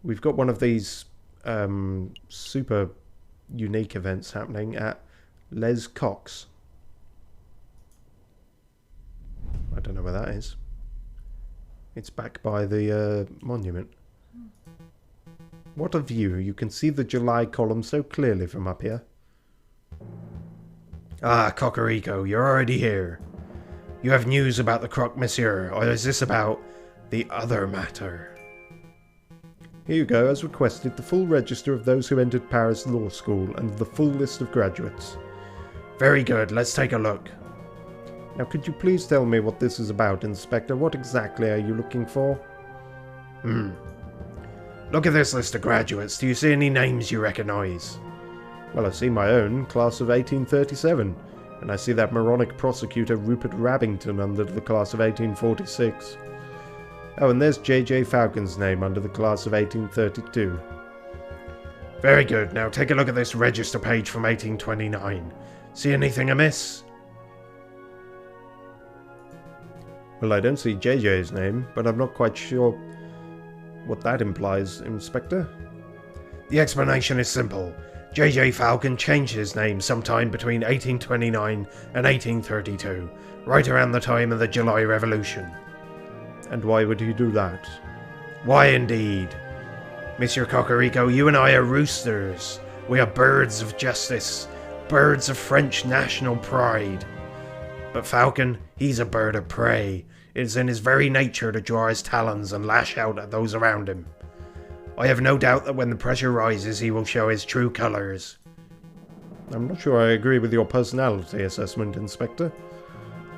we've got one of these super unique events happening at Les Cox. I don't know where that is. It's back by the monument. What a view. You can see the July column so clearly from up here. Ah, Cocorico, you're already here. You have news about the croque monsieur, or is this about the other matter? Here you go, as requested, the full register of those who entered Paris Law School and the full list of graduates. Very good, let's take a look. Now could you please tell me what this is about, Inspector? What exactly are you looking for? Look at this list of graduates. Do you see any names you recognise? Well, I see my own, class of 1837, and I see that moronic prosecutor Rupert Rabbington under the class of 1846. Oh, and there's J.J. Falcon's name under the class of 1832. Very good. Now take a look at this register page from 1829. See anything amiss? Well, I don't see J.J.'s name, but I'm not quite sure what that implies, Inspector. The explanation is simple. J.J. Falcon changed his name sometime between 1829 and 1832, right around the time of the July Revolution. And why would he do that? Why indeed? Monsieur Cocorico, you and I are roosters. We are birds of justice, birds of French national pride. But Falcon, he's a bird of prey. It is in his very nature to draw his talons and lash out at those around him. I have no doubt that when the pressure rises, he will show his true colours. I'm not sure I agree with your personality assessment, Inspector.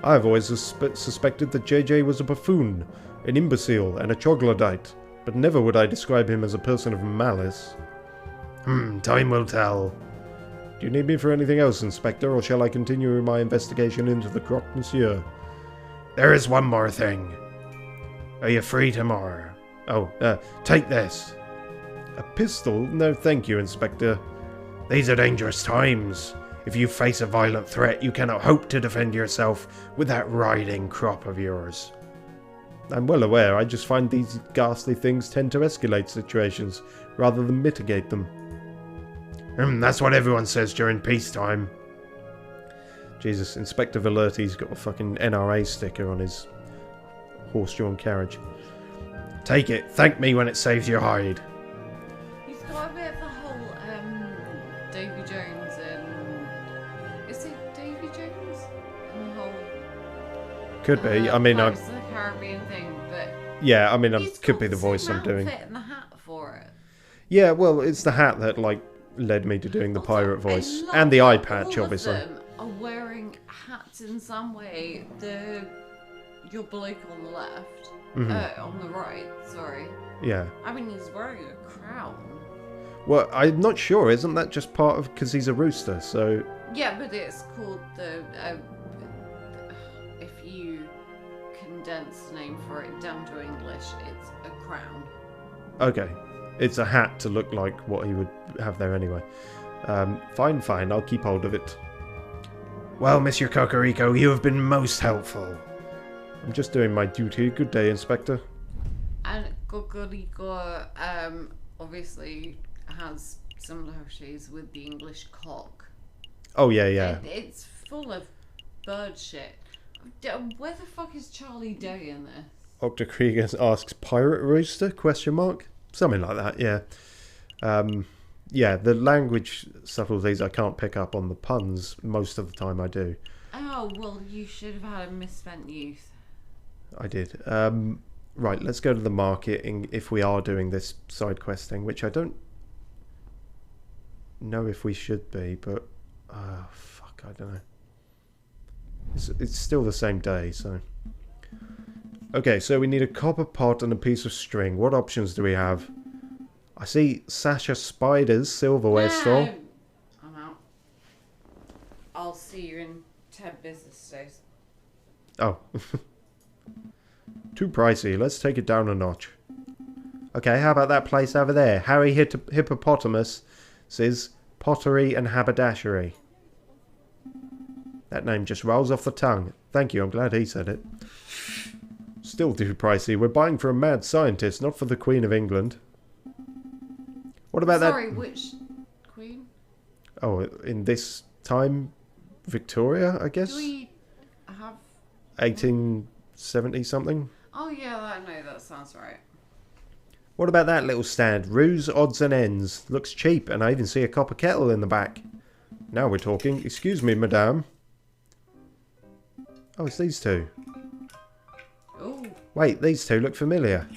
I have always suspected that JJ was a buffoon, an imbecile, and a troglodyte, but never would I describe him as a person of malice. Time will tell. Do you need me for anything else, Inspector, or shall I continue my investigation into the croque monsieur? There is one more thing. Are you free tomorrow? Oh, take this. A pistol? No, thank you, Inspector. These are dangerous times. If you face a violent threat, you cannot hope to defend yourself with that riding crop of yours. I'm well aware. I just find these ghastly things tend to escalate situations rather than mitigate them. That's what everyone says during peacetime. Jesus, Inspector Valerti's got a fucking NRA sticker on his horse-drawn carriage. Take it. Thank me when it saves your hide. He's got a bit of the whole Davy Jones and... Is it Davy Jones? And the whole... Could be. I mean, Pirates of the Caribbean thing, but... Yeah, I mean, it could be the voice I'm doing. And the hat for it. Yeah, well, it's the hat that, like, led me to doing the pirate voice. And the eye patch, obviously. All of them are wearing hats in some way. Your bloke on the left... on the right, sorry. Yeah. I mean, he's wearing a crown. Well, I'm not sure. Isn't that just part of... Because he's a rooster, so... Yeah, but it's called the... if you condense the name for it down to English, it's a crown. Okay. It's a hat to look like what he would have there anyway. Fine. I'll keep hold of it. Well, Monsieur Cocorico, you have been most helpful. I'm just doing my duty. Good day, Inspector. And Cocorico, obviously has similarities with the English cock. Oh, yeah. It's full of bird shit. Where the fuck is Charlie Day in this? Octokrieger asks, pirate rooster? Question mark? Something like that, yeah. Yeah, the language subtleties I can't pick up on the puns. Most of the time I do. Oh, well, you should have had a misspent youth. I did. Right, let's go to the market if we are doing this side quest thing, which I don't know if we should be, but fuck, I don't know. It's still the same day, so. Okay, so we need a copper pot and a piece of string. What options do we have? I see Sasha Spider's silverware store. I'm out. I'll see you in 10 business days. Oh. Too pricey. Let's take it down a notch. Okay, how about that place over there? Harry Hippopotamus says Pottery and Haberdashery. That name just rolls off the tongue. Thank you, I'm glad he said it. Still too pricey. We're buying for a mad scientist, not for the Queen of England. What about Sorry, that? which queen? Oh, in this time, Victoria, I guess? Do we have... 1870 something? Oh yeah, no, that sounds right. What about that little stand? Ruse, odds and ends. Looks cheap, and I even see a copper kettle in the back. Now we're talking. Excuse me, madame. Oh, it's these two. Oh. Wait, these two look familiar.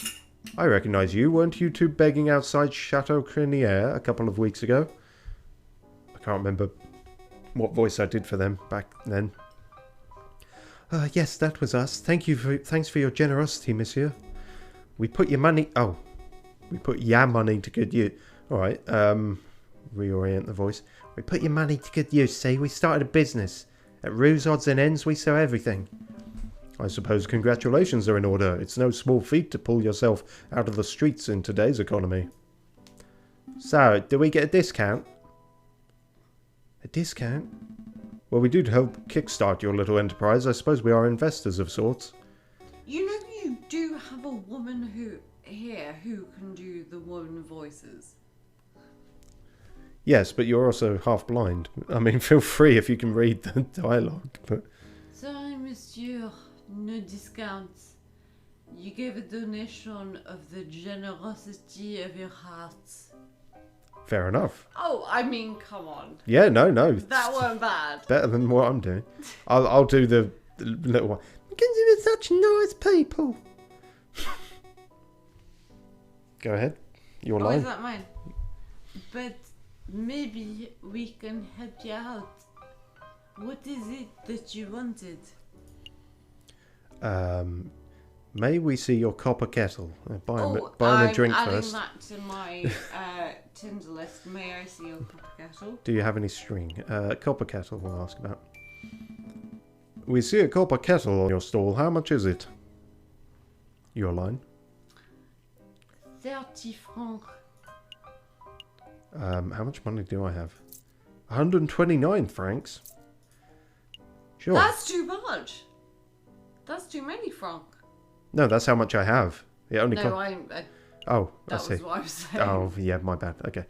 I recognise you. Weren't you two begging outside Chateau Criniere a couple of weeks ago? I can't remember what voice I did for them back then. Yes, that was us. Thanks for your generosity, monsieur. We put your money... Oh. We put your money to good use. Alright, reorient the voice. We put your money to good use, see? We started a business. At Ruse Odds and Ends, we sell everything. I suppose congratulations are in order. It's no small feat to pull yourself out of the streets in today's economy. So, do we get a discount? A discount? Well, we do help kickstart your little enterprise. I suppose we are investors of sorts. You know you do have a woman who can do the woman voices. Yes, but you're also half blind. I mean, feel free if you can read the dialogue, but... Sorry, monsieur, no discounts. You gave a donation of the generosity of your hearts. Fair enough. Oh, I mean, come on. Yeah, no. That weren't bad. Better than what I'm doing. I'll do the little one. Because you are such nice people. Go ahead. Your line. Is that mine? But maybe we can help you out. What is it that you wanted? May we see your copper kettle? Buy him a drink I'm first. adding that to my Tinder list. May I see your copper kettle? Do you have any string? Copper kettle we'll ask about. We see a copper kettle on your stall. How much is it? Your line. 30 francs. How much money do I have? 129 francs. Sure. That's too much. That's too many francs. No, that's how much I have. It only No, I that see. was what I was saying. Oh, yeah, my bad. Okay.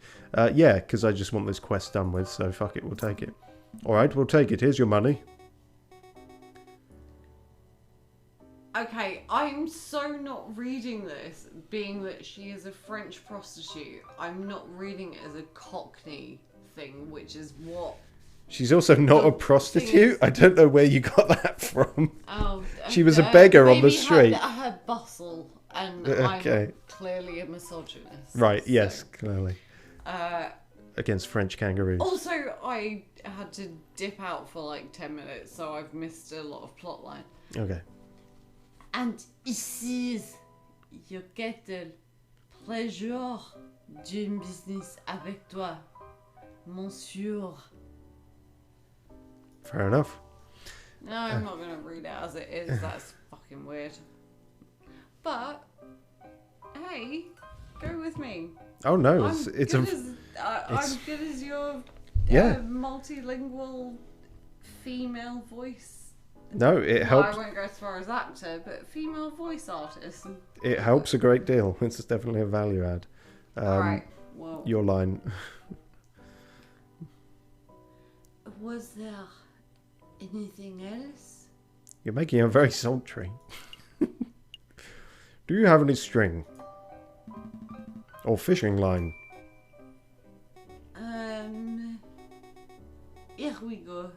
Yeah, because I just want this quest done with, so fuck it, we'll take it. Alright, we'll take it. Here's your money. Okay, I'm so not reading this, being that she is a French prostitute. I'm not reading it as a Cockney thing, which is what... She's also not a prostitute. I don't know where you got that from. Oh, she was a beggar on the maybe street. Her bustle, and Okay. I'm clearly a misogynist. Right, so, yes, clearly. Against French kangaroos. Also, I had to dip out for like 10 minutes, so I've missed a lot of plotline. Okay. And ici, your kettle. Pleasure d'une business avec toi, monsieur. Fair enough. No, I'm not going to read it as it is. That's fucking weird. But, hey, go with me. Oh no, I'm good as your multilingual female voice. No, it helps. I won't go as far as actor, but female voice artist. It helps a great deal. It's definitely a value add. Alright, well. Your line. Was there anything else? You're making it very sultry. Do you have any string? Or fishing line? Here we go.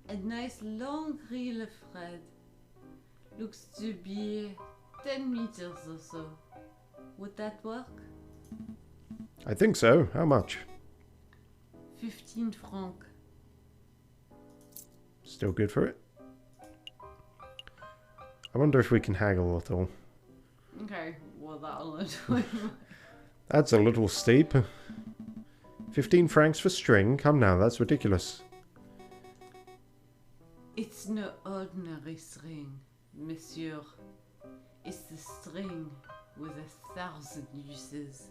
A nice long reel of thread. Looks to be 10 meters or so. Would that work? I think so. How much? 15 francs. Still good for it? I wonder if we can haggle at all. Okay, well that'll annoy me. That's a little steep. 15 francs for string? Come now, that's ridiculous. It's no ordinary string, monsieur. It's the string with 1,000 uses.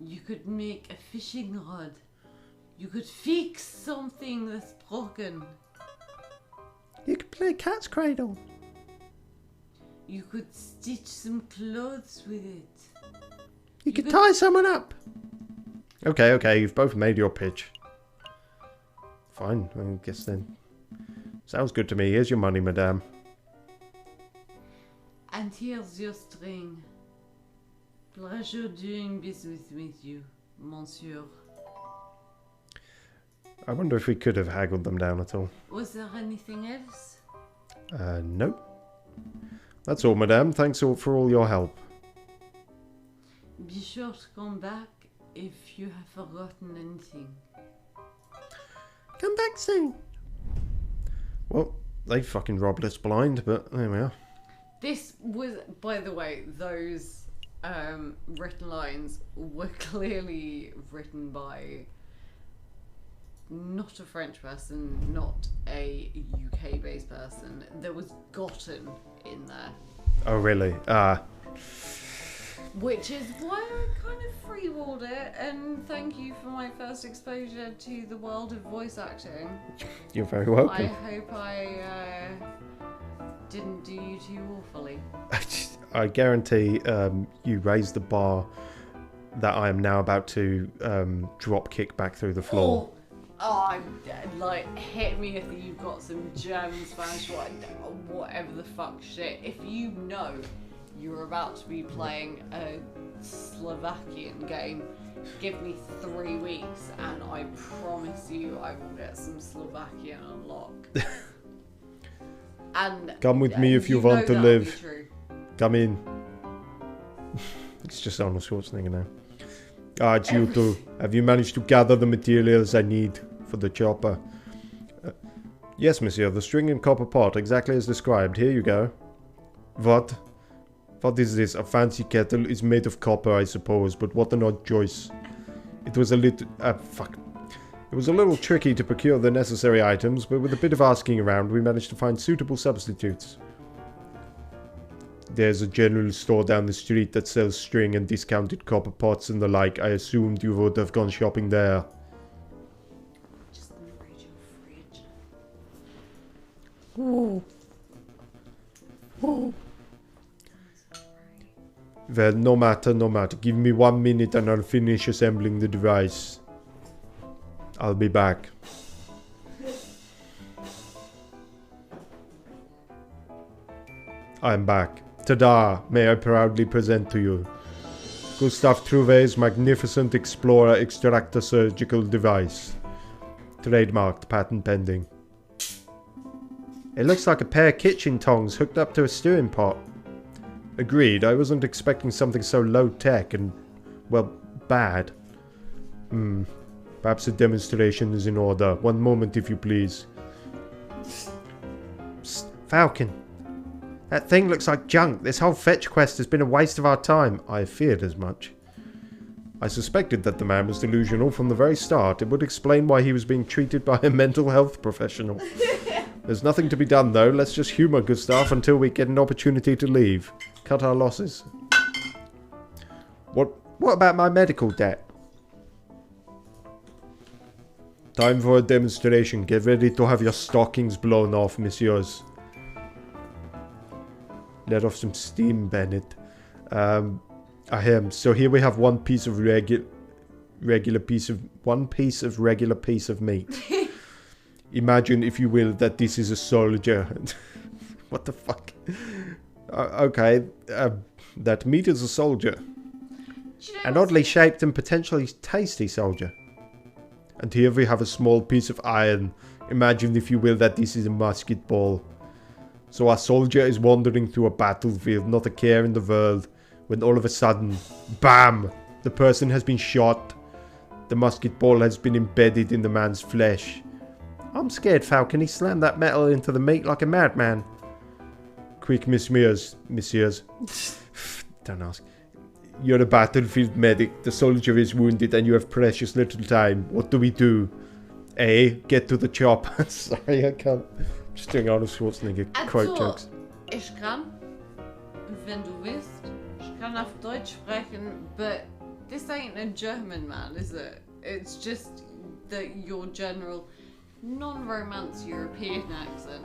You could make a fishing rod. You could fix something that's broken. You could play cat's cradle. You could stitch some clothes with it. You could tie someone up. Okay, you've both made your pitch. Fine, I guess then. Sounds good to me. Here's your money, madame. And here's your string. Pleasure doing business with you, monsieur. I wonder if we could have haggled them down at all. Was there anything else? Nope. That's all, madame. Thanks for all your help. Be sure to come back if you have forgotten anything. Come back soon. Well, they fucking robbed us blind, but there we are. This was, by the way, those written lines were clearly written by not a French person, not a UK-based person. There was gotten in there. Oh, really? Which is why I kind of freewheeled it, and thank you for my first exposure to the world of voice acting. You're very welcome. I hope I didn't do you too awfully. I guarantee you raised the bar that I am now about to drop kick back through the floor. Like, hit me if you've got some German, Spanish, whatever the fuck shit. If you know you're about to be playing a Slovakian game, give me 3 weeks and I promise you I will get some Slovakian on lock. And come with me if you want to live. Come in. It's just Arnold Schwarzenegger now. Ah, it's you two. Have you managed to gather the materials I need for the chopper? Yes, monsieur. The string and copper pot, exactly as described. Here you go. What? What is this? A fancy kettle? Is made of copper, I suppose, but what an odd choice. It was a little... fuck. It was a little tricky to procure the necessary items, but with a bit of asking around, we managed to find suitable substitutes. There's a general store down the street that sells string and discounted copper pots and the like. I assumed you would have gone shopping there. Just let me read your fridge. Oh. Oh. Well, no matter. Give me 1 minute and I'll finish assembling the device. I'll be back. I'm back. Ta-da! May I proudly present to you Gustave Trouvé's magnificent Explorer Extractor Surgical Device. Trademarked, patent pending. It looks like a pair of kitchen tongs hooked up to a stewing pot. Agreed, I wasn't expecting something so low-tech and, well, bad. Perhaps a demonstration is in order. One moment, if you please. Psst, Falcon. That thing looks like junk. This whole fetch quest has been a waste of our time. I feared as much. I suspected that the man was delusional from the very start. It would explain why he was being treated by a mental health professional. There's nothing to be done, though. Let's just humour Gustav until we get an opportunity to leave. Cut our losses. What about my medical debt? Time for a demonstration. Get ready to have your stockings blown off, messieurs. Let off some steam, Bennett. So here we have one piece of regular piece of meat. Imagine, if you will, that this is a soldier. What the fuck? Okay, that meat is a soldier. An oddly shaped and potentially tasty soldier. And here we have a small piece of iron. Imagine, if you will, that this is a musket ball. So our soldier is wandering through a battlefield, not a care in the world, when all of a sudden, BAM! The person has been shot. The musket ball has been embedded in the man's flesh. I'm scared, Falcon. He slammed that metal into the meat like a madman. Quick, messieurs. Don't ask. You're a battlefield medic. The soldier is wounded and you have precious little time. What do we do? A. Get to the chopper. Sorry, I can't. I'm just doing Arnold Schwarzenegger quote jokes. Ich kann, wenn du willst, ich kann auf Deutsch sprechen, but this ain't a German, man, is it? It's just your general non-romance European accent,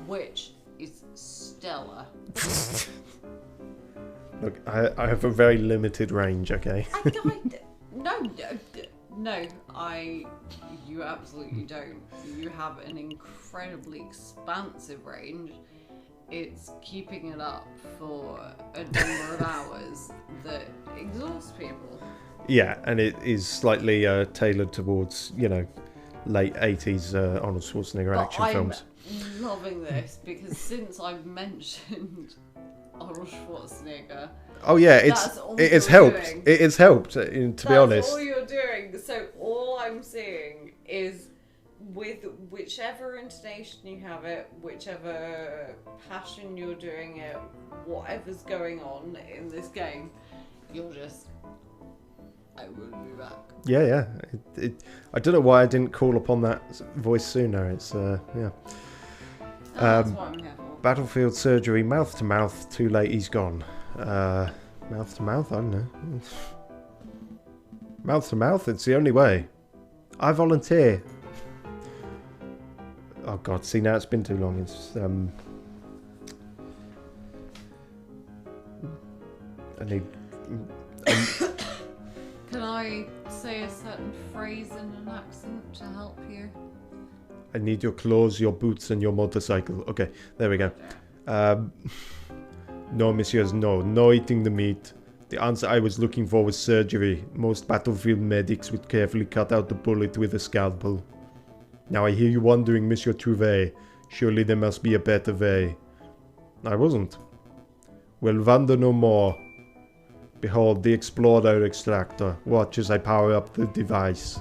which is Stella. Look, I have a very limited range, okay? No, you absolutely don't. You have an incredibly expansive range. It's keeping it up for a number of hours that exhausts people. Yeah, and it is slightly tailored towards, late 80s Arnold Schwarzenegger action films. I'm loving this because since I've mentioned Arnold Schwarzenegger... Oh yeah, it has helped. It has helped, to be honest. That's all you're doing. So all I'm seeing is with whichever intonation you have it, whichever passion you're doing it, whatever's going on in this game, you're just... I will be back. Yeah. I don't know why I didn't call upon that voice sooner. It's, yeah. That's what I'm here for. Battlefield surgery, mouth to mouth, too late, he's gone. Mouth to mouth, I don't know. Mouth to mouth, it's the only way. I volunteer. Oh god, see now it's been too long. It's, I need... Can I say a certain phrase in an accent to help you? I need your clothes, your boots, and your motorcycle. Okay, there we go. No, messieurs, no. No eating the meat. The answer I was looking for was surgery. Most battlefield medics would carefully cut out the bullet with a scalpel. Now I hear you wondering, Monsieur Trouvé, surely there must be a better way. I wasn't. Well, wonder no more. Behold, the Explorer extractor. Watch as I power up the device.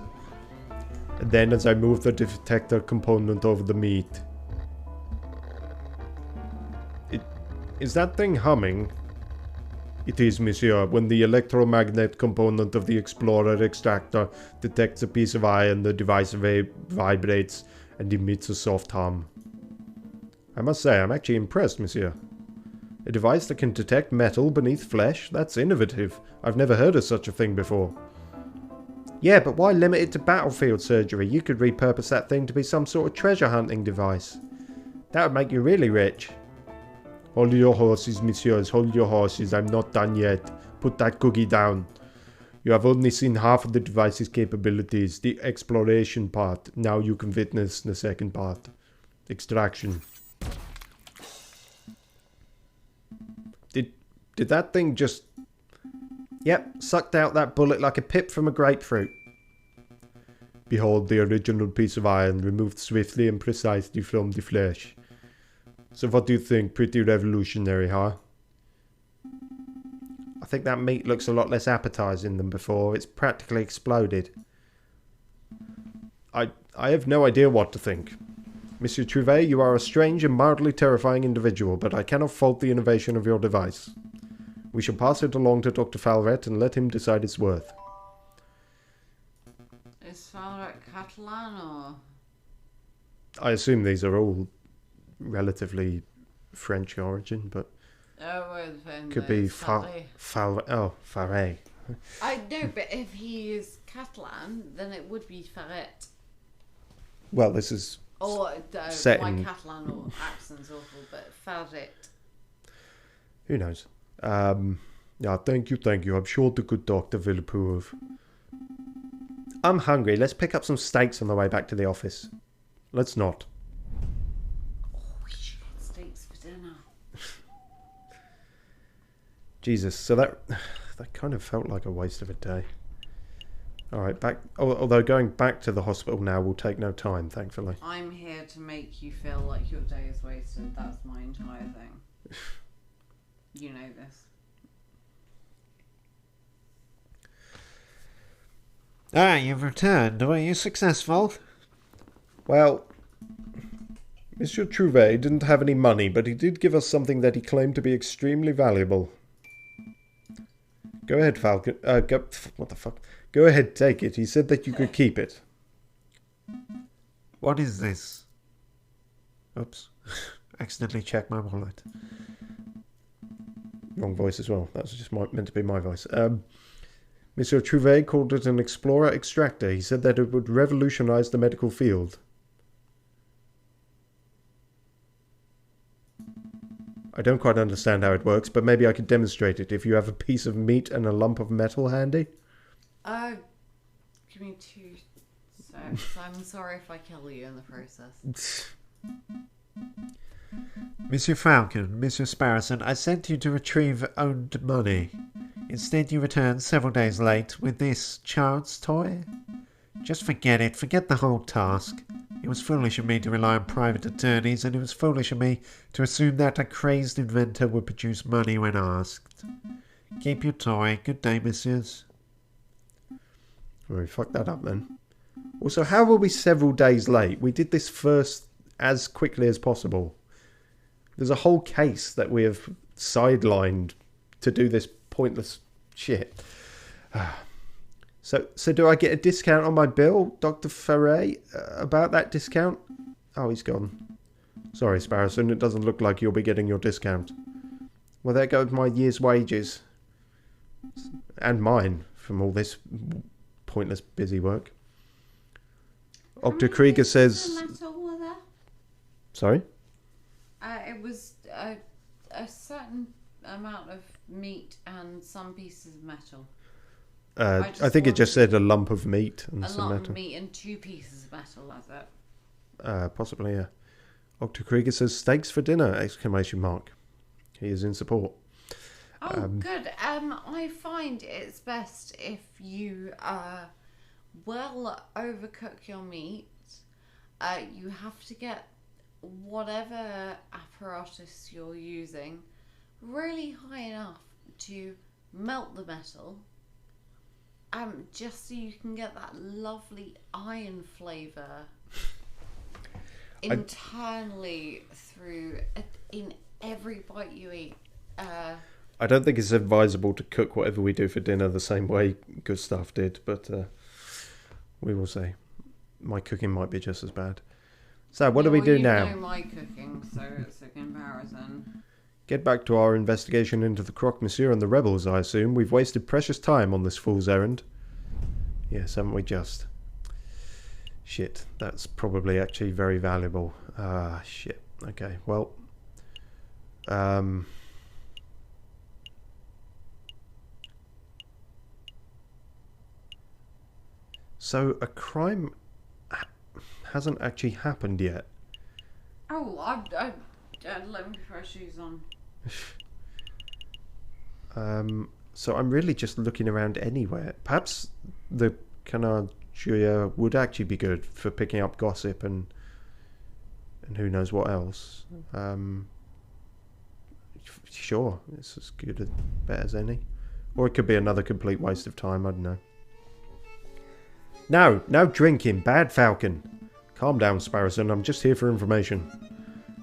And then as I move the detector component over the meat. Is that thing humming? It is, monsieur. When the electromagnet component of the Explorer extractor detects a piece of iron, the device vibrates and emits a soft hum. I must say, I'm actually impressed, monsieur. A device that can detect metal beneath flesh? That's innovative. I've never heard of such a thing before. Yeah, but why limit it to battlefield surgery? You could repurpose that thing to be some sort of treasure hunting device. That would make you really rich. Hold your horses, messieurs. Hold your horses. I'm not done yet. Put that cookie down. You have only seen half of the device's capabilities. The exploration part. Now you can witness the second part. Extraction. Did that thing just... Yep, sucked out that bullet like a pip from a grapefruit. Behold the original piece of iron removed swiftly and precisely from the flesh. So what do you think? Pretty revolutionary, huh? I think that meat looks a lot less appetizing than before. It's practically exploded. I have no idea what to think. Monsieur Trouvé, you are a strange and mildly terrifying individual, but I cannot fault the innovation of your device. We shall pass it along to Dr. Falret and let him decide its worth. Is Falret Catalan or...? I assume these are all relatively French origin, but... could be Falret. Oh, Falret. I know, but if he is Catalan, then it would be Falret. Well, this is... Or set my in... Catalan or accent's awful, but Falret. Who knows? Yeah, thank you. I'm sure the good doctor will approve. I'm hungry. Let's pick up some steaks on the way back to the office. Let's not. Oh, we should get steaks for dinner. Jesus, so that kind of felt like a waste of a day. Alright, back. Although going back to the hospital now will take no time, thankfully. I'm here to make you feel like your day is wasted. That's my entire thing. You know this. Ah, you've returned. Were you successful? Well, Monsieur Trouvé didn't have any money, but he did give us something that he claimed to be extremely valuable. Go ahead, Falcon. What the fuck? Go ahead, take it. He said that you could keep it. What is this? Oops. Accidentally checked my wallet. Wrong voice as well. That was just meant to be my voice. Monsieur Trouvé called it an Explorer extractor. He said that it would revolutionize the medical field. I don't quite understand how it works, but maybe I could demonstrate it if you have a piece of meat and a lump of metal handy. Give me 2 seconds. I'm sorry if I kill you in the process. Monsieur Falcon, Monsieur Sparrowson, I sent you to retrieve owned money. Instead, you returned several days late with this child's toy. Just forget it. Forget the whole task. It was foolish of me to rely on private attorneys, and it was foolish of me to assume that a crazed inventor would produce money when asked. Keep your toy. Good day, messieurs. Well, we fucked that up then. Also, how were we several days late? We did this first as quickly as possible. There's a whole case that we have sidelined to do this pointless shit. So do I get a discount on my bill, Dr. Ferret? About that discount? Oh, he's gone. Sorry, Sparrowson, it doesn't look like you'll be getting your discount. Well, there goes my year's wages. And mine, from all this pointless busy work. Octokrieger says... Metal were there? Sorry? It was a certain amount of meat and some pieces of metal. I think it just said a lump of meat and some lump metal. of meat and 2 pieces of metal, that's it. Possibly, yeah. Octokrieger says steaks for dinner! Exclamation mark. He is in support. Oh, good. I find it's best if you well overcook your meat. You have to get whatever apparatus you're using really high enough to melt the metal, just so you can get that lovely iron flavour internally through in every bite you eat. I don't think it's advisable to cook whatever we do for dinner the same way Gustav did, but we will see. My cooking might be just as bad. So, what do we do now? You know my cooking, so it's a comparison. Get back to our investigation into the Croque Monsieur and the rebels, I assume. We've wasted precious time on this fool's errand. Yes, haven't we just? Shit, that's probably actually very valuable. Shit. Okay, well... So, a crime hasn't actually happened yet. Oh, let me put my shoes on. So I'm really just looking around anywhere. Perhaps the Canary would actually be good for picking up gossip and who knows what else. Sure, it's as good a bet as any. Or it could be another complete waste of time, I don't know. No drinking, bad Falcon. Calm down, Sparrowson, I'm just here for information.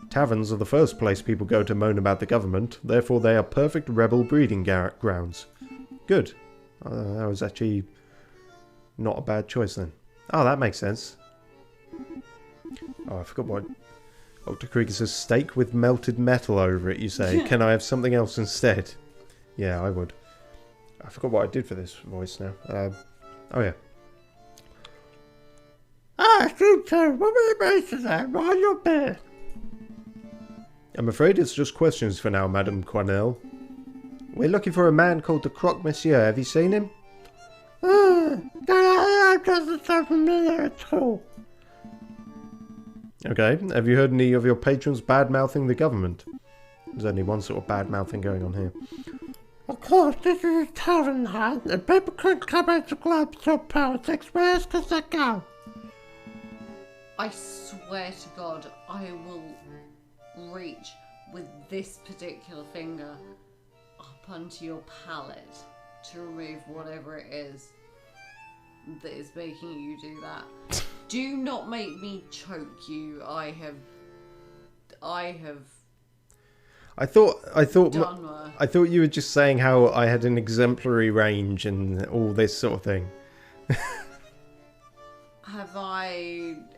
Taverns are the first place people go to moan about the government, therefore they are perfect rebel breeding grounds. Good. That was actually not a bad choice then. Oh, that makes sense. Oh, I forgot what... Octokrieger says steak with melted metal over it, you say. Can I have something else instead? Yeah, I would. I forgot what I did for this voice now. Oh yeah. Super, what were you making there? While you're there? I'm afraid it's just questions for now, Madame Cornell. We're looking for a man called the Croque Monsieur. Have you seen him? That doesn't sound familiar at all. Okay, have you heard any of your patrons bad-mouthing the government? There's only one sort of bad-mouthing going on here. Of course, this is a tavern, huh? And people can't come into clubs or politics. Where else can they go? I swear to God, I will reach with this particular finger up onto your palate to remove whatever it is that is making you do that. Do not make me choke you. I thought you were just saying how I had an exemplary range and all this sort of thing.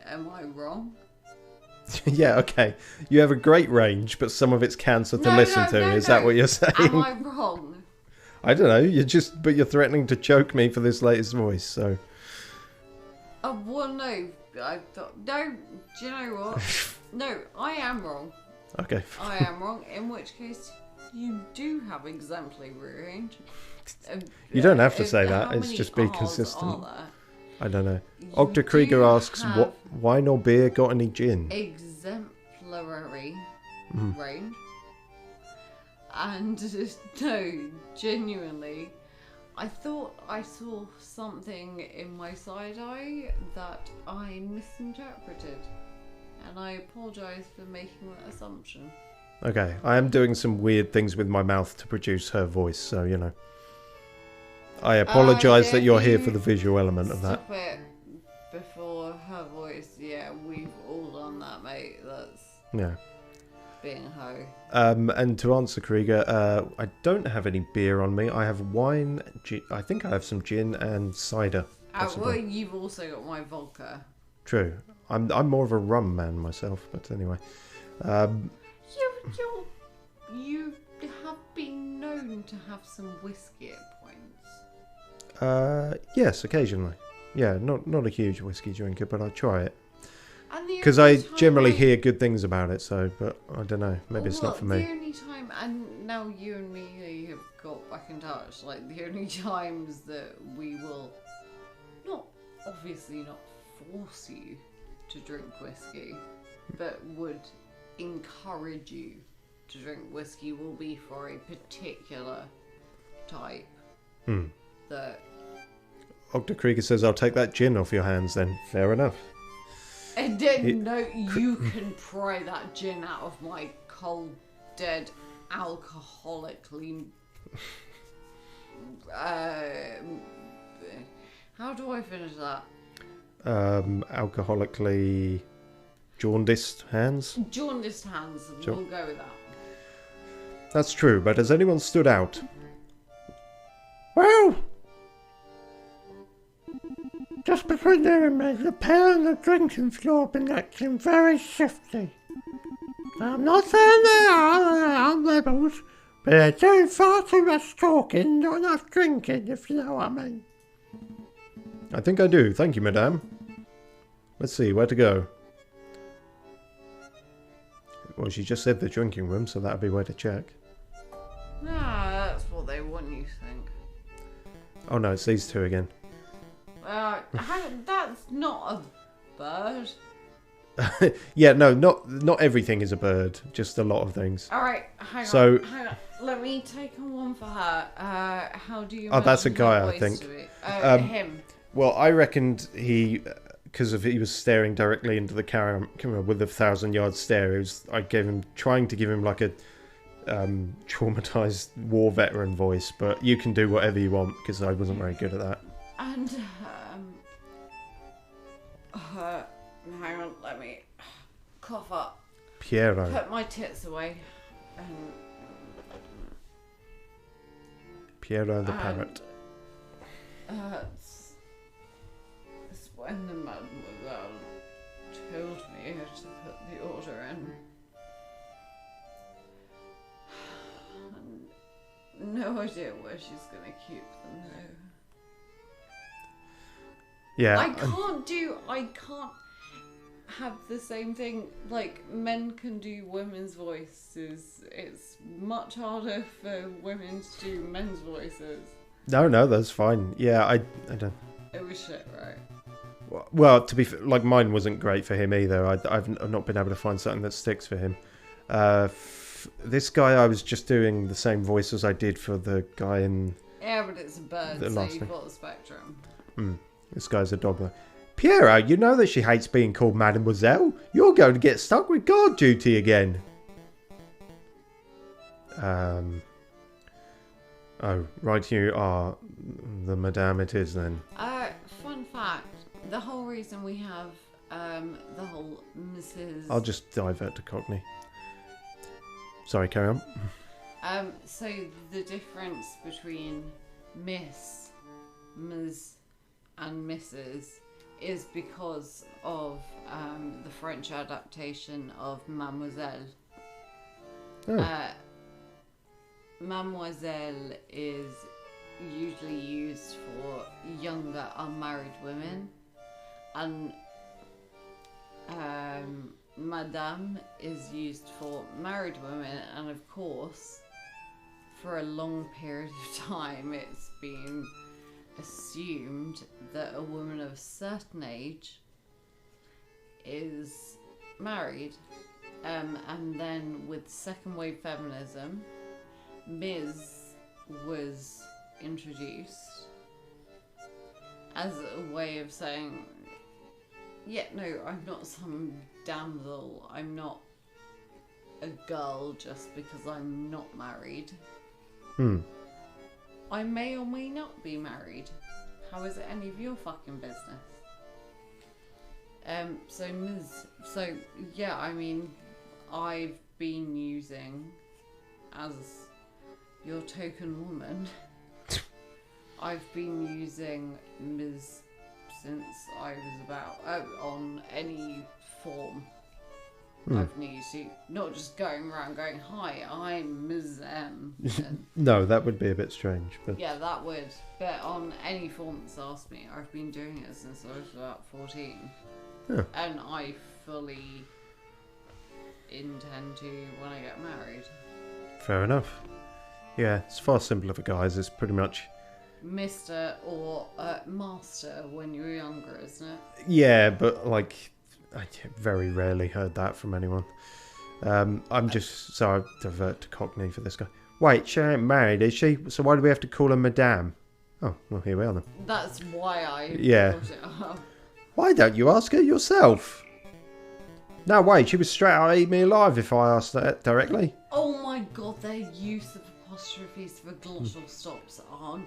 Am I wrong? Yeah, okay. You have a great range, but some of it's cancer to listen to. Is that what you're saying? Am I wrong? I don't know. You're threatening to choke me for this latest voice, so. Well, no. I thought, no. Do you know what? No, I am wrong. Okay. I am wrong, in which case you do have exemplary range. You don't have to say How that. It's many just be R's consistent. are I don't know. there? Octa You Krieger do asks, have "What wine or beer got any gin?" exemplary range. And no, genuinely, I thought I saw something in my side eye that I misinterpreted. And I apologise for making that assumption. Okay, I am doing some weird things with my mouth to produce her voice, so you know. I apologise that you're here for the visual element of that. Stop it before her voice. Yeah, we've all done that, mate. That's Yeah. being a hoe. And to answer Krieger, I don't have any beer on me. I have wine. I think I have some gin and cider. Well, Possibly. you've also got my vodka. True. I'm more of a rum man myself, but anyway. You have been known to have some whiskey at points. Yes, occasionally. Yeah, not a huge whiskey drinker, but I try it. Because I generally hear good things about it, so, but I don't know. Maybe it's not for The me. only time, and now you and me have got back in touch, like the only times that we will obviously not force you to drink whiskey, but would encourage you to drink whiskey will be for a particular type that... Octa Krieger says, "I'll take that gin off your hands then." Fair enough. And then, no, you can pry that gin out of my cold, dead, alcoholically... how do I finish that? Alcoholically jaundiced hands. Jaundiced hands, Sure. we'll go with that. That's true, but has anyone stood out? Well, just between you and me, the pair on the drinking floor have been acting very shifty. I'm not saying they are rebels, but they're doing far too much talking, not enough drinking, if you know what I mean. I think I do. Thank you, madame. Let's see, where to go? Well, she just said the drinking room, so that'll be where to check. That's what they want you to think. Oh no, it's these two again. That's not a bird. Yeah, no, not everything is a bird, just a lot of things. Alright, hang So- on. Let me take on one for her. How do you Oh, that's a imagine guy, her I voice think. to be? Him. Well, I reckoned because he was staring directly into the camera with a 1,000-yard stare. I trying to give him like a traumatized war veteran voice, but you can do whatever you want because I wasn't very good at that. And, hang on, let me cough up. Piero. Put my tits away. Piero the parrot. It's when the mademoiselle told me to put the order in. No idea where she's gonna keep them though. Yeah. I can't have the same thing. Like, men can do women's voices. It's much harder for women to do men's voices. No, that's fine. Yeah, I don't. It was shit, right? Well, to be like, mine wasn't great for him either. I've not been able to find something that sticks for him. This guy, I was just doing the same voice as I did for the guy in. Yeah, but it's a bird, The so last you've thing. got the spectrum. This guy's a dog though. Piero, you know that she hates being called Mademoiselle. You're going to get stuck with guard duty again. Oh, right, you are the madame it is then. Fun fact: the whole reason we have the whole Mrs. I'll just divert to Cockney. Sorry, carry on. So the difference between Miss, Ms, and Mrs. is because of the French adaptation of Mademoiselle. Oh. Mademoiselle is usually used for younger unmarried women, and Madame is used for married women, and of course, for a long period of time, it's been assumed that a woman of a certain age is married. And then with second wave feminism, Ms. was introduced as a way of saying, yeah, no, I'm not some damsel, I'm not a girl just because I'm not married. I may or may not be married. How is it any of your fucking business? So yeah, I mean, I've been using, as your token woman, I've been using Ms. since I was about, on any form I've needed to. Not just going around going, hi, I'm Ms. M. No, that would be a bit strange. But Yeah, that would. But on any form that's asked me, I've been doing it since I was about 14. Yeah. And I fully intend to when I get married. Fair enough. Yeah, it's far simpler for guys. It's pretty much... Mr. or Master when you were younger, isn't it? Yeah, but like, I very rarely heard that from anyone. I'm just... So I divert to Cockney for this guy. Wait, she ain't married, is she? So why do we have to call her Madame? Oh, well, here we are then. That's why I Yeah. brought it up. Why don't you ask her yourself? No, wait, she was straight out eat me alive if I asked that directly. Oh my god, their use of apostrophes for glottal stops aren't.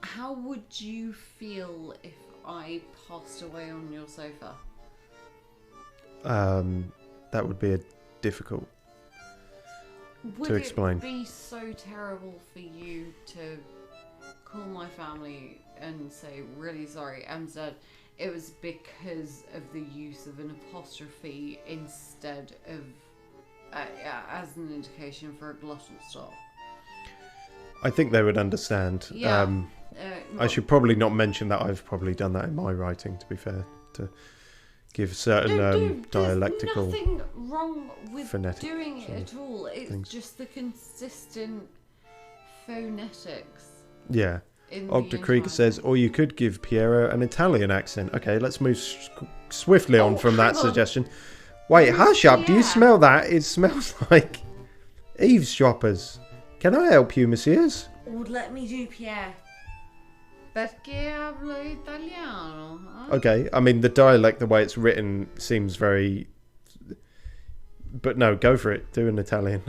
How would you feel if I passed away on your sofa? That would be a difficult Would to explain. it be so terrible for you to call my family and say, really sorry, Amzad, it was because of the use of an apostrophe instead of, as an indication for a glottal stop? I think they would understand. Yeah. I should probably not mention that I've probably done that in my writing, to be fair, to give certain dialectical... There's nothing wrong with phonetic doing it at all. It's things. just the consistent phonetics. Yeah. In Octa Krieger says, or you could give Piero an Italian accent. Okay, let's move swiftly on from that hang on. suggestion. Wait, hush up. Do you Yeah. smell that? It smells like eavesdroppers. Can I help you, messieurs? Oh, let me do Pierre. Perché hablo italiano? Huh? Okay, I mean, the dialect, the way it's written, seems very... But no, go for it. Do an Italian.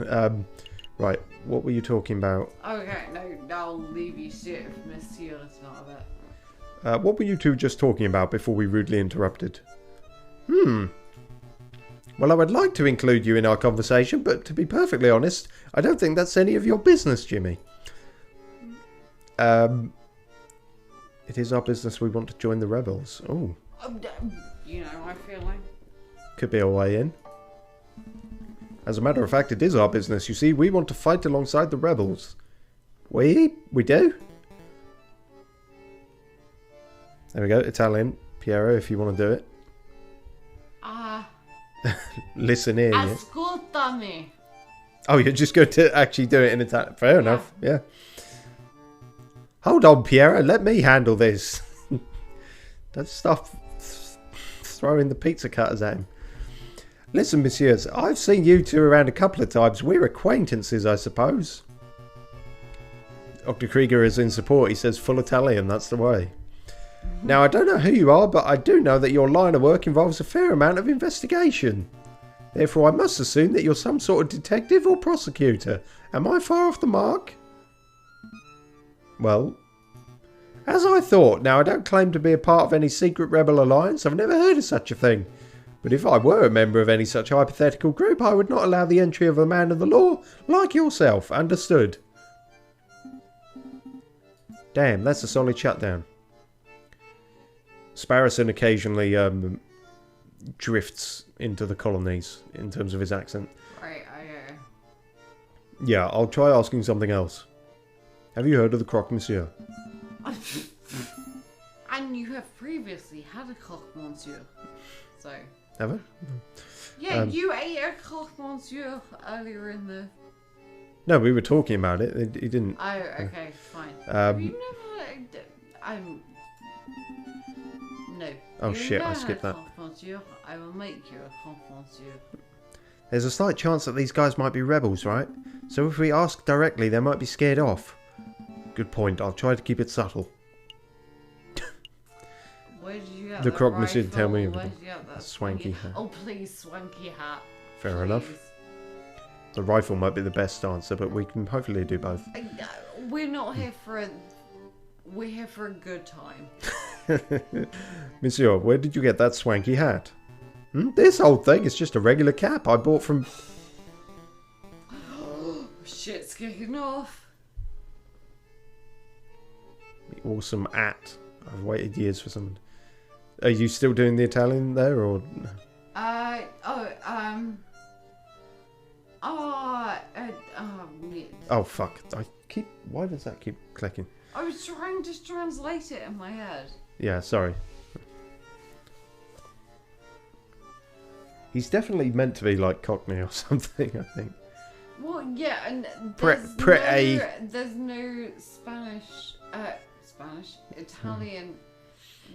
Right, what were you talking about? Okay, no, I'll leave you to it if Monsieur is not of it. What were you two just talking about before we rudely interrupted? Well, I would like to include you in our conversation, but to be perfectly honest, I don't think that's any of your business, Jimmy. It is our business. We want to join the rebels. Oh, You know, I feel like... could be a way in. As a matter of fact, it is our business. You see, we want to fight alongside the rebels. We do? There we go. Italian. Piero, if you want to do it. Listen in. Yeah. Ascoltami. Oh, you're just going to actually do it in Italian. Fair enough. Yeah. Hold on, Piero. Let me handle this. Don't stop throwing the pizza cutters at him. Listen, messieurs, I've seen you two around a couple of times. We're acquaintances, I suppose. Dr. Krieger is in support. He says full Italian. That's the way. Now, I don't know who you are, but I do know that your line of work involves a fair amount of investigation. Therefore, I must assume that you're some sort of detective or prosecutor. Am I far off the mark? Well, as I thought. Now, I don't claim to be a part of any secret rebel alliance. I've never heard of such a thing. But if I were a member of any such hypothetical group, I would not allow the entry of a man of the law like yourself. Understood? Damn, that's a solid shutdown. Sparrison occasionally drifts into the colonies in terms of his accent. Right, Yeah, I'll try asking something else. Have you heard of the croque monsieur? And you have previously had a croque monsieur. So... Ever? Yeah, you ate a croque monsieur earlier in the... No, we were talking about it. He didn't. Oh, okay, fine. Have you never... No. Oh, You've shit, I never skipped had that. croque monsieur. I will make you a croque monsieur. There's a slight chance that these guys might be rebels, right? So if we ask directly, they might be scared off. Good point. I'll try to keep it subtle. Where did you get The that croque monsieur rifle? tell me Where about did you get that swanky hat. Oh, please, swanky hat. Fair enough. Please. The rifle might be the best answer, but we can hopefully do both. We're not here for a... We're here for a good time. Monsieur, where did you get that swanky hat? This old thing is just a regular cap I bought from... Shit's kicking off. The awesome at. I've waited years for someone. Are you still doing the Italian there, or... Oh, fuck. Why does that keep clicking? I was trying to translate it in my head. Yeah, sorry. He's definitely meant to be like Cockney or something, I think. Well, yeah, and there's no Italian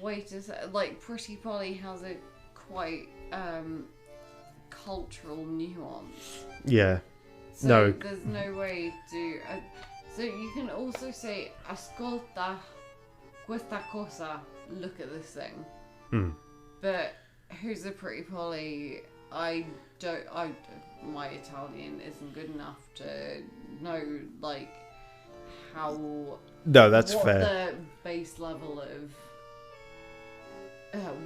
way to say, like, Pretty Polly has a quite cultural nuance. Yeah. So No. there's no way to... so you can also say, ascolta questa cosa, look at this thing. But who's a Pretty Polly? My Italian isn't good enough to know, like, how... No, that's what fair. the base level of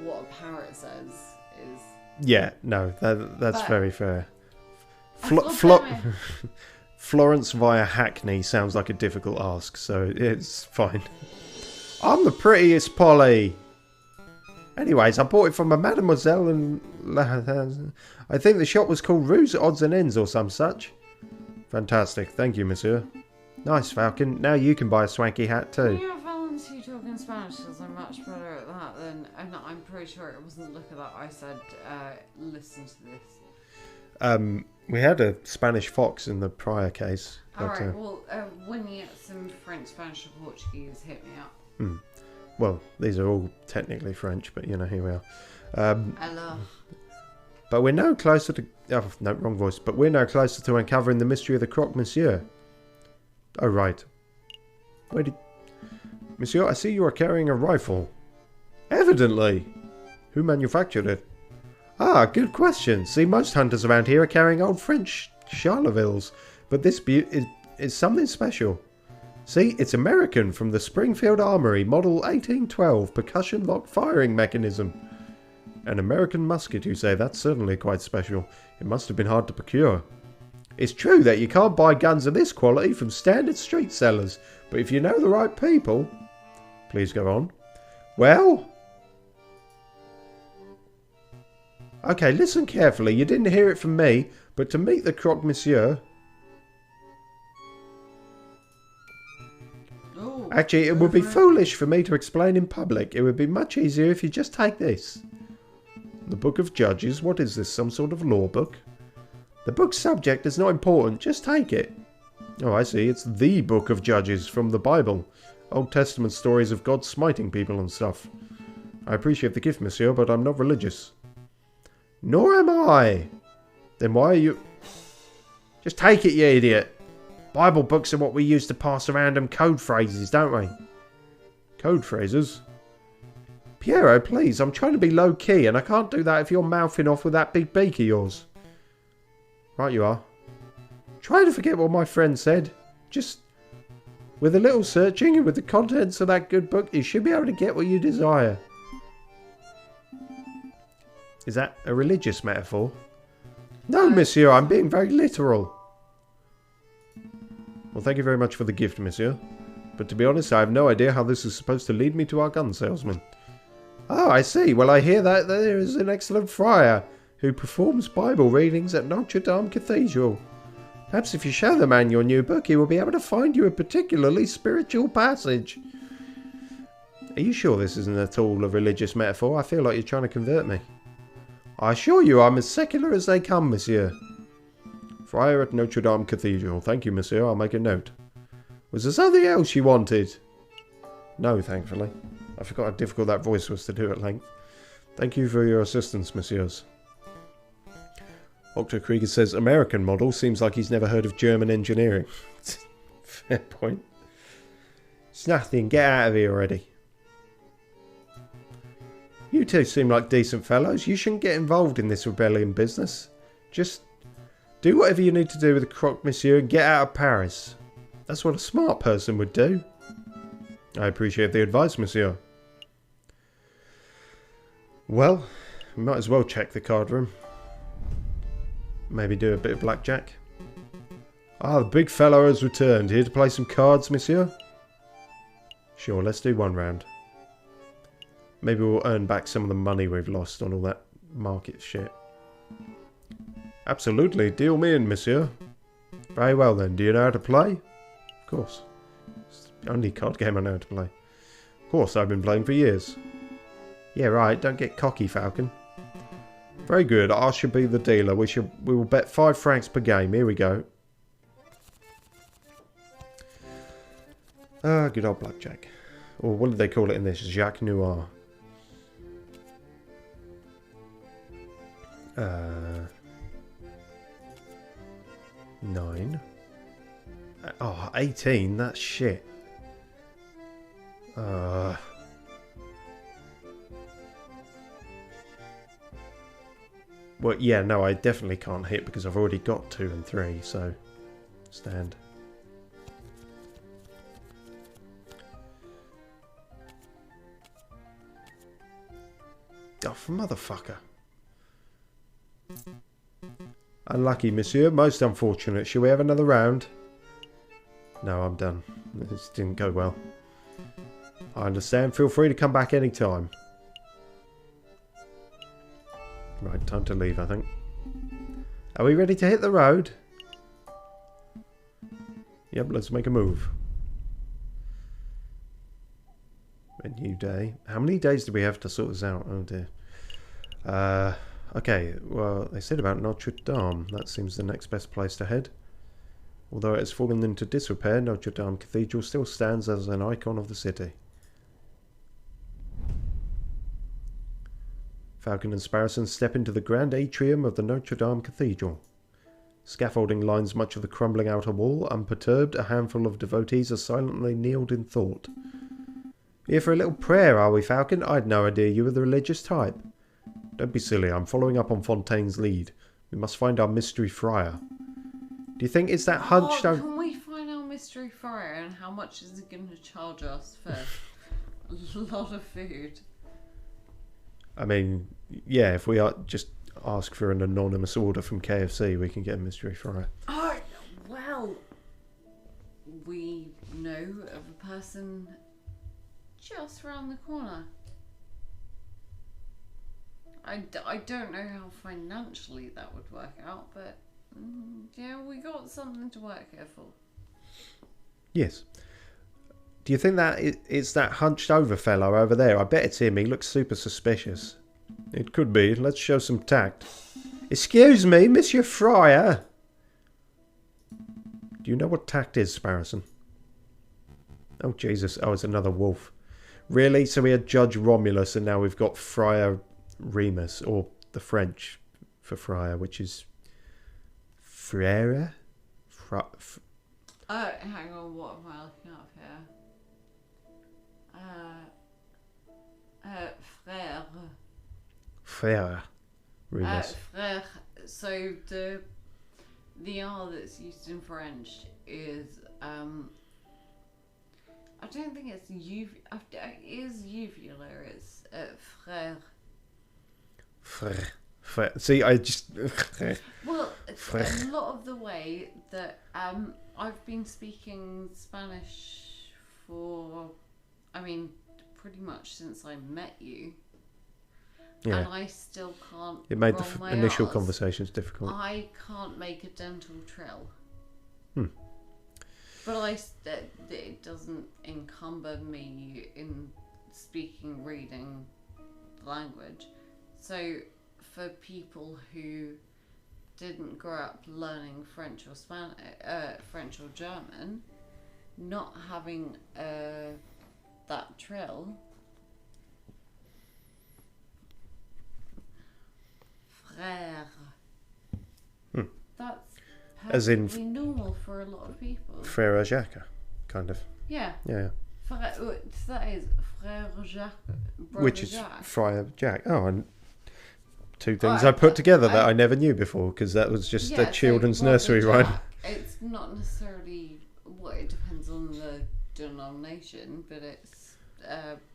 what a parrot says is. Yeah, no, that's very fair. Ascoltame. Florence via Hackney sounds like a difficult ask, so it's fine. I'm the prettiest Polly. Anyways, I bought it from a mademoiselle and... I think the shop was called Ruse Odds and Ends or some such. Fantastic, thank you, monsieur. Nice, Falcon. Now you can buy a swanky hat too. Can you have volunteer talking Spanish, because I'm much better at that than... And I'm pretty sure it wasn't look at that. I said, listen to this. We had a Spanish fox in the prior case. Alright, well, when you get some French, Spanish or Portuguese, hit me up. Well, these are all technically French, but you know, here we are. Hello. But we're now closer to... Oh, no, wrong voice. But we're now closer to uncovering the mystery of the croque monsieur. Oh, right. Where did... Monsieur, I see you are carrying a rifle. Evidently. Who manufactured it? Ah, good question. See, most hunters around here are carrying old French Charlevilles. But this is something special. See, it's American from the Springfield Armory, model 1812, percussion lock firing mechanism. An American musket, you say? That's certainly quite special. It must have been hard to procure. It's true that you can't buy guns of this quality from standard street sellers, but if you know the right people... Please go on. Well... Okay, listen carefully. You didn't hear it from me, but to meet the croque monsieur... Actually, it would be foolish for me to explain in public. It would be much easier if you just take this. The Book of Judges? What is this, some sort of law book? The book's subject is not important, just take it. Oh, I see, it's the Book of Judges from the Bible. Old Testament stories of God smiting people and stuff. I appreciate the gift, monsieur, but I'm not religious. Nor am I. Then why are you... Just take it, you idiot. Bible books are what we use to pass around them code phrases, don't we? Code phrases? Piero, please, I'm trying to be low-key, and I can't do that if you're mouthing off with that big beak of yours. Right you are. Try to forget what my friend said. Just... with a little searching and with the contents of that good book, you should be able to get what you desire. Is that a religious metaphor? No, monsieur, I'm being very literal. Well, thank you very much for the gift, monsieur. But to be honest, I have no idea how this is supposed to lead me to our gun salesman. Oh, I see. Well, I hear that there is an excellent friar who performs Bible readings at Notre Dame Cathedral. Perhaps if you show the man your new book, he will be able to find you a particularly spiritual passage. Are you sure this isn't at all a religious metaphor? I feel like you're trying to convert me. I assure you I'm as secular as they come, monsieur. Friar at Notre Dame Cathedral. Thank you, monsieur. I'll make a note. Was there something else you wanted? No, thankfully. I forgot how difficult that voice was to do at length. Thank you for your assistance, messieurs. Dr. Krieger says American model. Seems like he's never heard of German engineering. Fair point. It's nothing. Get out of here already. You two seem like decent fellows. You shouldn't get involved in this rebellion business. Just do whatever you need to do with the croque monsieur and get out of Paris. That's what a smart person would do. I appreciate the advice, monsieur. Well, we might as well check the card room. Maybe do a bit of blackjack. Ah, the big fellow has returned. Here to play some cards, monsieur? Sure, let's do one round. Maybe we'll earn back some of the money we've lost on all that market shit. Absolutely. Deal me in, monsieur. Very well then. Do you know how to play? Of course. It's the only card game I know how to play. Of course, I've been playing for years. Yeah, right. Don't get cocky, Falcon. Very good. I should be the dealer. We will bet 5 francs per game. Here we go. Ah, good old blackjack. Or what did they call it in this? Jacques Noir. 9. Oh, 18. That's shit. Well, yeah, no, I definitely can't hit because I've already got 2 and 3, so stand. Oh, motherfucker. Unlucky, monsieur. Most unfortunate. Shall we have another round? No, I'm done. This didn't go well. I understand. Feel free to come back anytime. Right, time to leave, I think. Are we ready to hit the road? Yep, let's make a move. A new day. How many days do we have to sort this out? Oh dear. Okay, well, they said about Notre Dame. That seems the next best place to head. Although it has fallen into disrepair, Notre Dame Cathedral still stands as an icon of the city. Falcon and Sparrowson step into the grand atrium of the Notre Dame Cathedral. Scaffolding lines much of the crumbling outer wall. Unperturbed, a handful of devotees are silently kneeled in thought. Here for a little prayer, are we, Falcon? I'd no idea you were the religious type. Don't be silly, I'm following up on Fontaine's lead. We must find our mystery friar. Do you think it's that hunched over... Can we find our mystery friar and how much is it going to charge us for a lot of food? I mean, yeah, if we are just ask for an anonymous order from KFC, we can get a mystery friar. Oh, well, we know of a person just round the corner. I don't know how financially that would work out, but yeah, we got something to work here for. Yes. Do you think that it's that hunched over fellow over there? I bet it's him. He looks super suspicious. It could be. Let's show some tact. Excuse me, Monsieur Friar. Do you know what tact is, Sparrowson? Oh, Jesus. Oh, it's another wolf. Really? So we had Judge Romulus and now we've got Friar Remus, or the French for friar, which is frère. Hang on, what am I looking up here? Frère. Frère Remus. Frère. So the R that's used in French is I don't think it's it is uvula. It's frère. Frère. See, I just... Well, a lot of the way that I've been speaking Spanish for, I mean, pretty much since I met you. Yeah. And I still can't. It made roll the my initial R's. conversations difficult. I can't make a dental trill. But it doesn't encumber me in speaking, reading the language. So for people who didn't grow up learning French or French or German, not having that trill. Frère. That's As in perfectly normal for a lot of people. Frère Jacques, kind of. Yeah. Yeah. That is Frère Jacques. Brother Which is Jacques. Friar Jack. Oh, and two things Oh, I put together that I I never knew before, because that was just Yeah, a children's so Brother nursery rhyme. Jack, it's not necessarily it depends on the denomination, but it's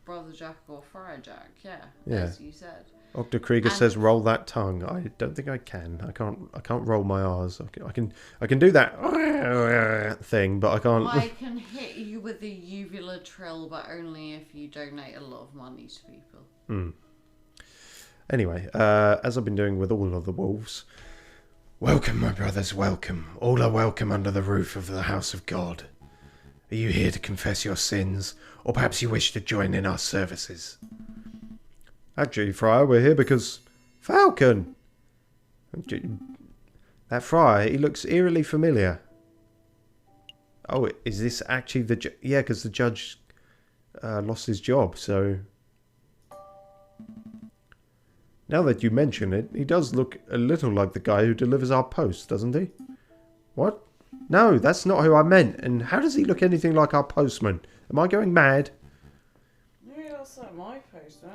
Brother Jack or Friar Jack, yeah, as you said. Dr. Krieger And- says, "Roll that tongue." I don't think I can. I can't roll my R's. I can do that thing, but I can't. I can hit you with a uvula trill, but only if you donate a lot of money to people. Anyway, as I've been doing with all of the wolves, welcome, my brothers, welcome. All are welcome under the roof of the house of God. Are you here to confess your sins, or perhaps you wish to join in our services? Actually, Friar, we're here because Falcon. That friar, he looks eerily familiar. Oh, is this actually the yeah? Because the judge lost his job, so. Now that you mention it, he does look a little like the guy who delivers our post, doesn't he? What? No, that's not who I meant. And how does he look anything like our postman? Am I going mad? Maybe that's like my poster.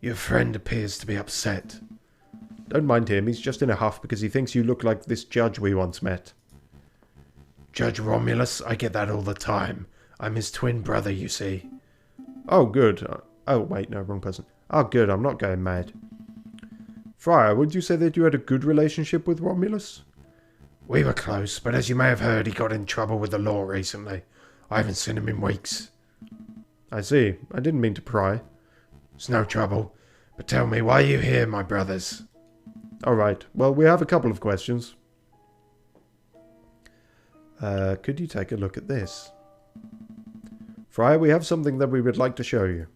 Your friend appears to be upset. Don't mind him, he's just in a huff because he thinks you look like this judge we once met. Judge Romulus, I get that all the time. I'm his twin brother, you see. Oh, good. Oh, wait, no, wrong person. Oh, good, I'm not going mad. Friar, would you say that you had a good relationship with Romulus? We were close, but as you may have heard, he got in trouble with the law recently. I haven't seen him in weeks. I see. I didn't mean to pry. It's no trouble. But tell me, why are you here, my brothers? All right. Well, we have a couple of questions. Could you take a look at this? Friar, we have something that we would like to show you.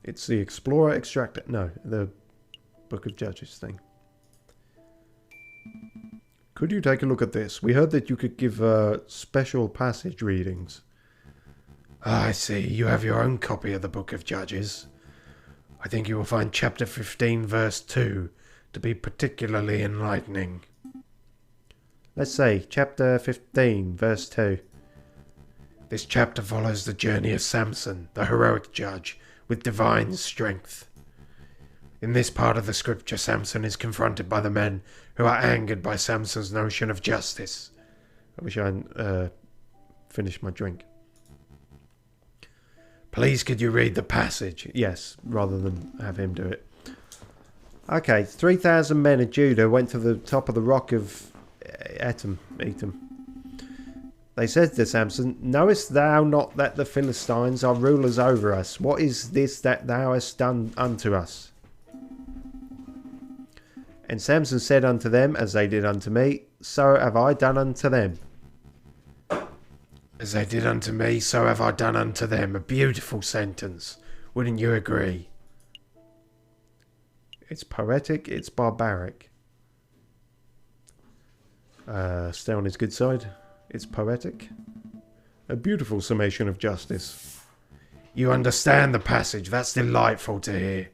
It's the Explorer Extractor. No, the Book of Judges thing. Could you take a look at this? We heard that you could give special passage readings. Ah, I see. You have your own copy of the Book of Judges. I think you will find chapter 15, verse 2 to be particularly enlightening. Let's say chapter 15, verse 2. This chapter follows the journey of Samson, the heroic judge, with divine strength. In this part of the scripture, Samson is confronted by the men who are angered by Samson's notion of justice. I wish I hadn't finished my drink. Please, could you read the passage? Yes, rather than have him do it. Okay, 3,000 men of Judah went to the top of the rock of Etam. They said to Samson, Knowest thou not that the Philistines are rulers over us? What is this that thou hast done unto us? And Samson said unto them, As they did unto me, so have I done unto them. As they did unto me, so have I done unto them. A beautiful sentence. Wouldn't you agree? It's poetic, it's barbaric. Stay on his good side. It's poetic. A beautiful summation of justice. You understand the passage. That's delightful to hear.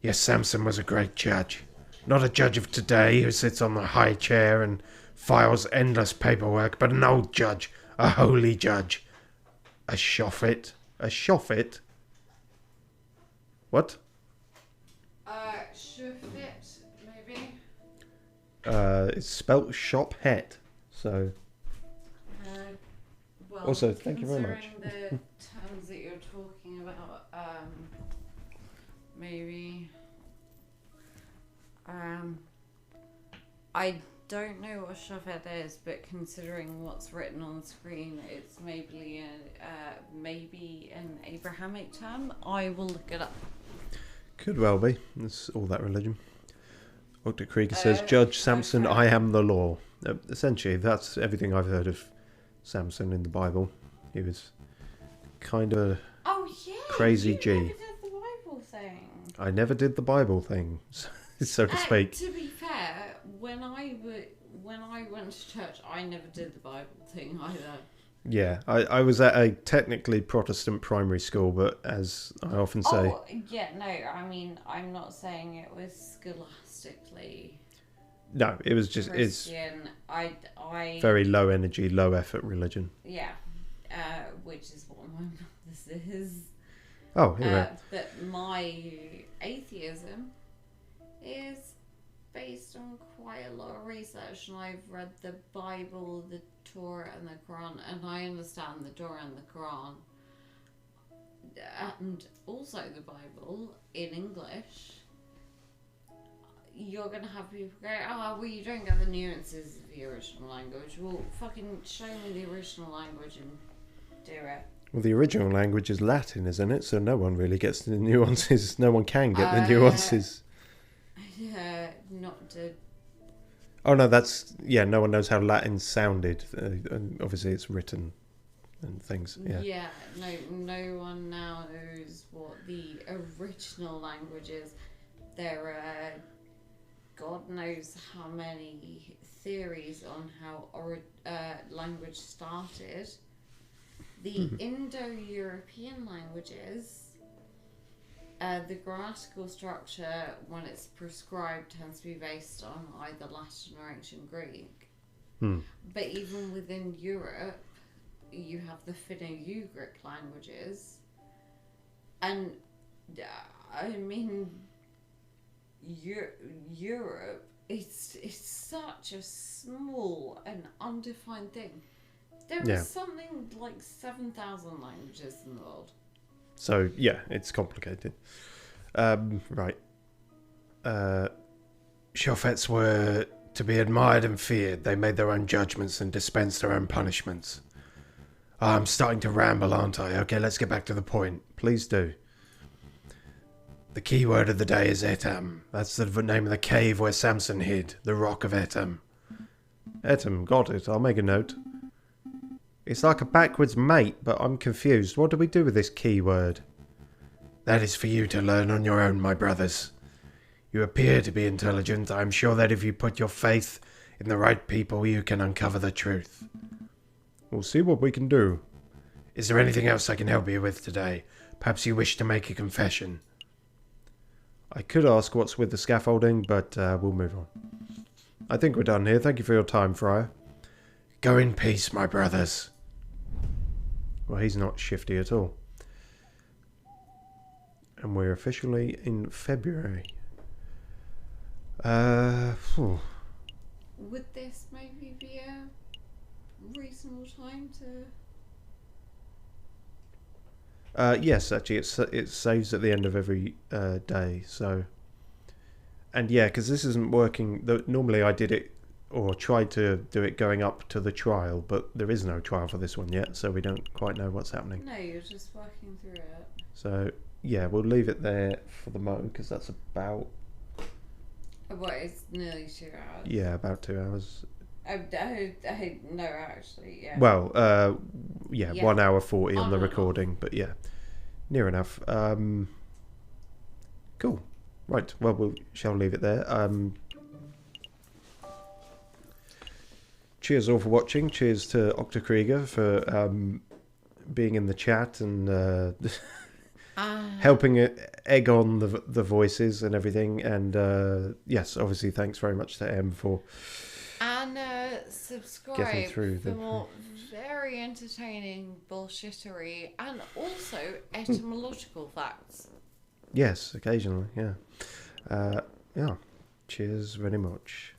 Yes, Samson was a great judge. Not a judge of today who sits on the high chair and files endless paperwork, but an old judge. A holy judge. A shofet. A shofet? What? Shofet, maybe? It's spelt shop het. So, Well, also, thank you very much. Considering the terms that you're talking about, maybe... I don't know what shofet is, but considering what's written on the screen, it's maybe an Abrahamic term. I will look it up. Could well be. It's all that religion. Dr. Krieger says, Judge Samson, I am the law. Essentially, that's everything I've heard of Samson in the Bible. He was kind of Oh yeah, crazy you G. never did the Bible thing. I never did the Bible thing, so to speak. To be fair, when I went to church, I never did the Bible thing either. Yeah, I was at a technically Protestant primary school, but as I often say... Oh, yeah, no, I mean, I'm not saying it was scholastically No, it was just... Christian. I very low energy, low effort religion. Yeah, which is what my mother's is. Oh, here we go. But my atheism is based on quite a lot of research, and I've read the Bible, the Torah, and the Quran, and I understand the Torah and the Quran, and also the Bible in English. You're going to have people go, oh, well, you don't get the nuances of the original language. Well, fucking show me the original language and do it. Well, the original language is Latin, isn't it? So no one really gets the nuances. No one can get the nuances. Yeah, not to... Oh, no, that's... Yeah, no one knows how Latin sounded. And obviously, it's written and things, yeah. Yeah, no one now knows what the original language is. There are... God knows how many theories on how language started. The Indo-European languages, the grammatical structure, when it's prescribed, tends to be based on either Latin or ancient Greek. But even within Europe, you have the Finno-Ugric languages. And, I mean... Europe, it's such a small and undefined thing. There is something like 7,000 languages in the world. So, yeah, it's complicated. Right. Shofets were to be admired and feared. They made their own judgments and dispensed their own punishments. Oh, I'm starting to ramble, aren't I? Okay, let's get back to the point. Please do. The key word of the day is Etam. That's the name of the cave where Samson hid, the rock of Etam. Etam, got it. I'll make a note. It's like a backwards mate, but I'm confused. What do we do with this key word? That is for you to learn on your own, my brothers. You appear to be intelligent. I'm sure that if you put your faith in the right people, you can uncover the truth. We'll see what we can do. Is there anything else I can help you with today? Perhaps you wish to make a confession. I could ask what's with the scaffolding, but we'll move on. I think we're done here. Thank you for your time, Friar. Go in peace, my brothers. Well, he's not shifty at all. And we're officially in February. Would this maybe be a reasonable time to... Yes, actually, it saves at the end of every day. So, and yeah, because this isn't working. Normally, I did it or tried to do it going up to the trial, but there is no trial for this one yet, so we don't quite know what's happening. No, you're just working through it. So yeah, we'll leave it there for the moment because that's about. Well, it's nearly 2 hours. Yeah, about 2 hours. No, actually, yeah. Well, yeah, 1 hour 40 on the recording, but yeah, near enough. Cool. Right, well, we shall leave it there. Cheers all for watching. Cheers to Octakrieger for being in the chat and helping egg on the voices and everything. And yes, obviously, thanks very much to Em for... And subscribe for more very entertaining bullshittery and also etymological facts. Yes, occasionally, yeah. Yeah. Cheers very much.